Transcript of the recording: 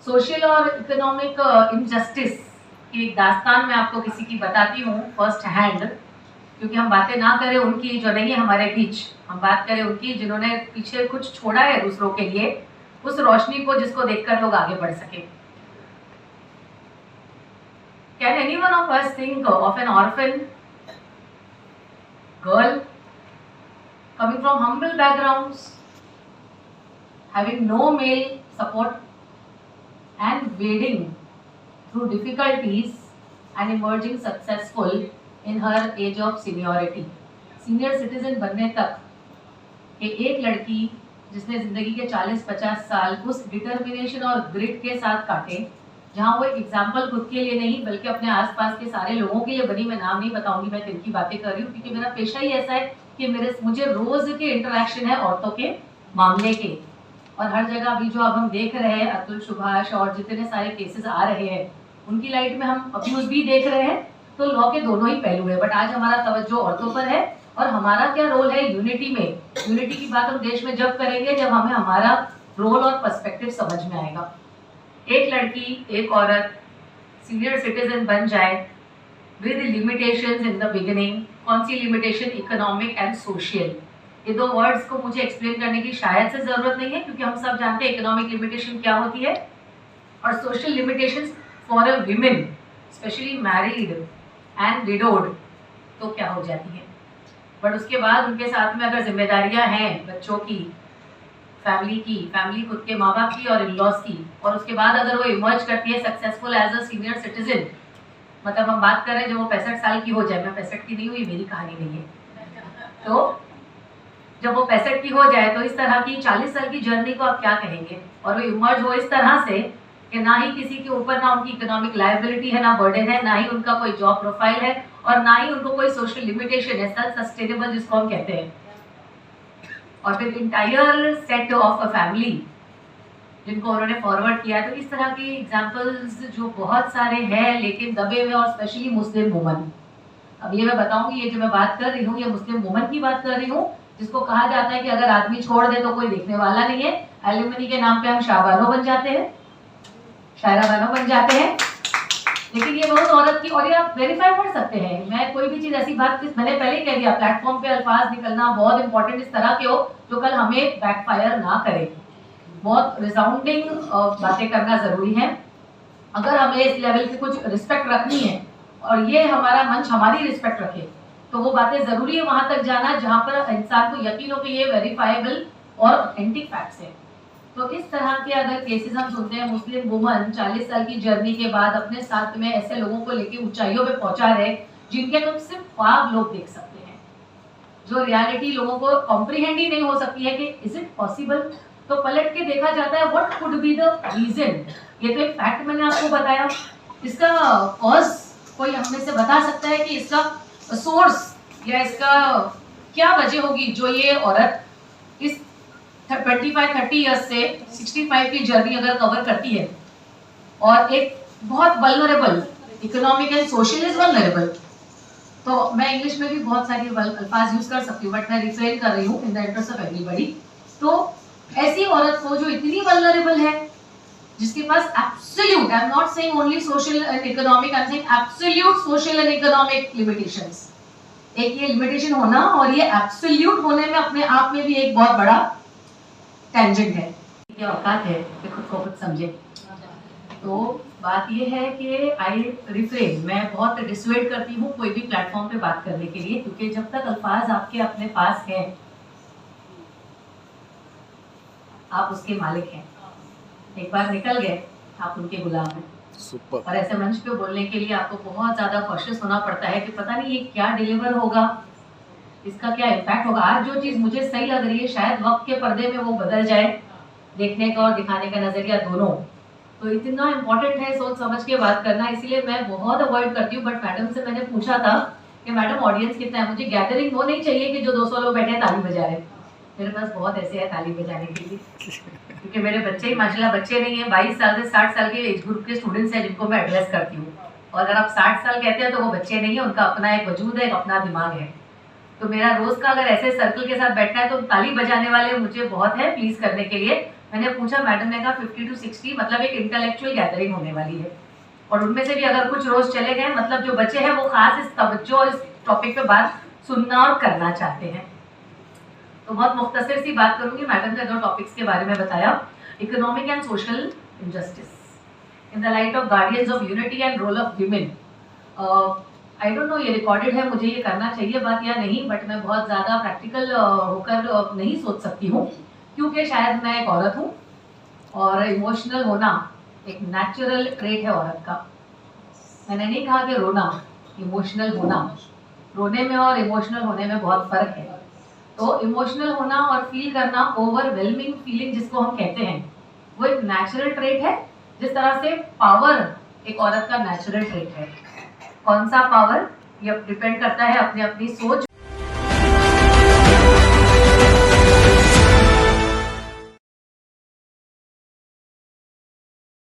Social और economic injustice की एक दास्तान मैं आपको किसी की बताती हूँ फर्स्ट हैंड, क्योंकि हम बातें ना करें उनकी जो नहीं है हमारे बीच, हम बात करें उनकी जिन्होंने पीछे कुछ छोड़ा है दूसरों के लिए, उस रोशनी को जिसको देखकर लोग आगे बढ़ सके। Can anyone of us think of an orphan girl coming from humble backgrounds, having no male support and wading through difficulties and emerging successful in her age of seniority? Senior citizen बनने तक कि एक लड़की जिसने जिंदगी के 40-50 साल उस डिटर्मिनेशन और ग्रिट के साथ काटे, जहाँ वो एक एग्जाम्पल खुद के लिए नहीं बल्कि अपने आसपास के सारे लोगों के लिए बनी। मैं नाम नहीं बताऊंगी, मैं किन की बातें कर रही हूँ, क्योंकि मेरा पेशा ही ऐसा है कि मुझे रोज के इंटरेक्शन है औरतों के मामले के, और हर जगह अभी जो अब हम देख रहे हैं अतुल सुभाष और जितने सारे केसेस आ रहे हैं उनकी लाइट में हम अब्यूज भी देख रहे हैं। तो लॉ के दोनों ही पहलू है, बट आज हमारा तवज्जो औरतों पर है और हमारा क्या रोल है यूनिटी में। यूनिटी की बात हम देश में जब करेंगे जब हमें हमारा रोल और पर्सपेक्टिव समझ में आएगा। एक लड़की, एक औरत सीनियर सिटीजन बन जाए with limitations in the beginning. कौन सी लिमिटेशन? Economic and social. ये दो वर्ड्स को मुझे एक्सप्लेन करने की शायद से जरूरत नहीं है, क्योंकि हम सब जानते हैं इकोनॉमिक लिमिटेशन क्या होती है और social limitations for a women specially married and widowed तो क्या हो जाती है। बट उसके बाद उनके साथ में अगर जिम्मेदारियां हैं बच्चों की, फैमिली खुद के माँ बाप की और इन-लॉज की, और उसके बाद अगर वो इमर्ज करती है successful as a senior citizen, मतलब हम बात कर रहे हैं जब वो 65 साल की हो जाए, मैं 65 की नहीं हुई, मेरी कहानी नहीं है, तो जब वो 65 की हो जाए तो इस तरह की 40 साल की जर्नी को आप क्या कहेंगे, और वो इमर्ज हो इस तरह से कि ना ही किसी के ऊपर ना उनकी इकोनॉमिक लायबिलिटी है, ना बर्डन है, ना ही उनका कोई जॉब प्रोफाइल है, और ना ही उनको कोई सोशल लिमिटेशन है, सेल्फ सस्टेनेबल जिसको हम कहते हैं, और फिर entire set of a family जिनको उन्होंने फॉरवर्ड किया। तो इस तरह की एग्जांपल्स जो बहुत सारे हैं, लेकिन दबे हुए, और स्पेशली मुस्लिम वुमन। अब ये मैं बताऊंगी, ये जो मैं बात कर रही हूँ ये मुस्लिम वुमन की बात कर रही हूँ, जिसको कहा जाता है कि अगर आदमी छोड़ दे तो कोई देखने वाला नहीं है। एलिमनी के नाम पे हम शाहबानो बन जाते हैं, शायराबानो बन जाते हैं, लेकिन ये बहुत औरत की, और ये आप वेरीफाई कर सकते हैं। मैं कोई भी चीज ऐसी बात, मैंने पहले ही कह दिया, प्लेटफॉर्म पे अल्फाज निकलना बहुत इंपॉर्टेंट इस तरह के हो जो कल हमें बैकफायर ना करे। बहुत रिसाउंडिंग बातें करना जरूरी है अगर हमें इस लेवल की कुछ रिस्पेक्ट रखनी है, और ये हमारा मंच हमारी रिस्पेक्ट रखे, तो वो बातें जरूरी है वहां तक जाना जहां पर इंसान को यकीन हो कि ये वेरीफाइबल और ऑथेंटिक फैक्ट्स है। तो इस तरह के अगर केसेस हम सुनते हैं, मुस्लिम वुमन 40 साल की जर्नी के बाद अपने साथ में ऐसे लोगों को लेके ऊंचाइयों पे पहुंचा रहे जिनके तो सिर्फ ख्वाब लोग देख सकते हैं, जो रियलिटी लोगों को कॉम्प्रिहेंड ही नहीं हो सकती है कि इज इट पॉसिबल। तो पलट के देखा जाता है what could be the reason. ये तो एक फैक्ट मैंने आपको बताया, इसका कॉज कोई हम में से बता सकता है कि इसका सोर्स या इसका क्या वजह होगी जो ये औरत इस 25-30 ईयर्स से 65 की जर्नी अगर कवर करती है, और एक बहुत vulnerable, economic and social is vulnerable. तो मैं इंग्लिश में भी बहुत सारी अल्फाज यूज कर सकती हूँ, बट मैं रिफ्रेन कर रही हूँ in the interest of everybody. तो ऐसी औरत को जो इतनी वल्नरेबल है, जिसके पास absolute, I am not saying only social and economic, I am saying absolute social and economic limitations. एक ये लिमिटेशन होना और ये एब्सोल्यूट होने में अपने आप में भी एक बहुत बड़ा टेंजेंट है, ये औकात है कि खुद को खुद समझे। तो बात ये है कि आई रिफ्रेन, मैं बहुत डिसवेड करती हूँ कोई भी प्लेटफॉर्म पे बात करने के लिए, क्योंकि जब तक अल्फाज आपके अपने पास हैं आप उसके मालिक हैं, एक बार निकल गए आप उनके गुलाम हैं। और ऐसे मंच पे बोलने के लिए आपको बहुत ज्यादा कॉशियस होना पड़ता है कि पता नहीं ये क्या डिलीवर होगा, इसका क्या इम्पैक्ट होगा। आज जो चीज मुझे सही लग रही है शायद वक्त के पर्दे में वो बदल जाए, देखने का और दिखाने का नजरिया दोनों। तो इतना इम्पोर्टेंट है सोच समझ के बात करना, इसीलिए मैं बहुत अवॉइड करती हूँ। बट मैडम से मैंने पूछा था कि मैडम ऑडियंस कितना है, मुझे गैदरिंग वो नहीं चाहिए कि जो 200 लोग बैठे ताली बजा रहे। मेरे पास बहुत ऐसे है ताली बजाने के लिए, क्योंकि मेरे बच्चे ही माशाल्लाह बच्चे नहीं है, 22 साल से 60 साल के एज ग्रुप के स्टूडेंट्स हैं जिनको मैं एड्रेस करती हूँ। और अगर आप 60 साल कहते हैं तो वो बच्चे नहीं है, उनका अपना एक वजूद है, एक अपना दिमाग है। तो मेरा रोज का अगर ऐसे सर्कल के साथ बैठना है तो ताली बजाने वाले मुझे बहुत है प्लीज करने के लिए। मैंने पूछा, मैडम ने कहा 50 to 60, मतलब एक इंटेलेक्चुअल गैदरिंग होने वाली है, और उनमें से भी अगर कुछ रोज चले गए, मतलब जो बचे हैं वो खास इस तवज्जो और इस टॉपिक पे बात सुनना और करना चाहते हैं। तो बहुत मुख्तसर सी बात करूंगी। मैडम ने 2 टॉपिक्स के बारे में बताया, economic and social injustice in the light of guardians of unity and role of women. I don't know ये रिकॉर्डेड है, मुझे ये करना चाहिए बात या नहीं, बट मैं बहुत ज़्यादा प्रैक्टिकल होकर नहीं सोच सकती हूँ, क्योंकि शायद मैं एक औरत हूँ और इमोशनल होना एक नेचुरल ट्रेट है औरत का। मैंने नहीं कहा कि रोना, इमोशनल होना, रोने में और इमोशनल होने में बहुत फ़र्क है। तो इमोशनल होना और फील करना, ओवरवेलमिंग फीलिंग जिसको हम कहते हैं, वो एक नेचुरल ट्रेट है, जिस तरह से पावर एक औरत का नेचुरल ट्रेट है। कौन सा पावर, ये डिपेंड करता है अपनी अपनी सोच